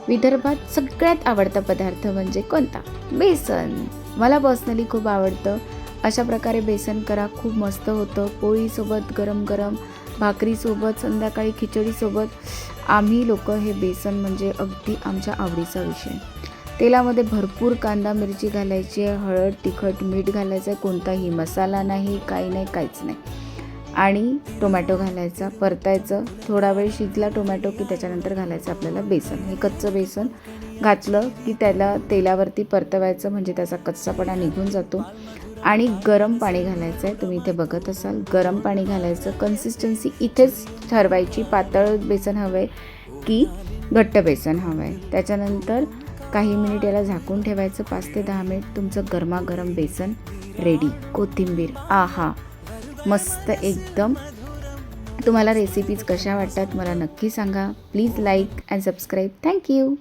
विदर्भात सगळ्यात आवडता पदार्थ म्हणजे कोणता? बेसन. मला पर्सनली खूप आवडतं. अशा प्रकारे बेसन करा, खूप मस्त होतं. पोळीसोबत गरम गरम, भाकरीसोबत, संध्याकाळी खिचडीसोबत. आम्ही लोकं हे बेसन म्हणजे अगदी आमच्या आवडीचा विषय. तेलामध्ये भरपूर कांदा मिरची घालायची आहे, हळद तिखट मीठ घालायचं आहे, कोणताही मसाला नाही, काही नाही, काहीच नाही. आणि टोमॅटो घालायचा, परतायचं. थोडा वेळ शिजला टोमॅटो की त्याच्यानंतर घालायचं आपल्याला बेसन. हे कच्चं बेसन घातलं की त्याला तेलावरती परतवायचं, म्हणजे त्याचा कच्चापणा निघून जातो. आणि गरम पाणी घालायचं आहे. तुम्ही इथे बघत असाल गरम पाणी घालायचं. कन्सिस्टन्सी इथेच ठरवायची, पातळ बेसन हवं आहे की घट्ट बेसन हवं आहे. त्याच्यानंतर काही मिनिट याला झाकून ठेवायचं, 5 ते 10 मिनिट. तुमचं गरमागरम बेसन रेडी. कोथिंबीर, आहा मस्त एकदम. तुम्हाला रेसिपीज कशा वाटतात मला नक्की सांगा. Please like and subscribe. Thank you.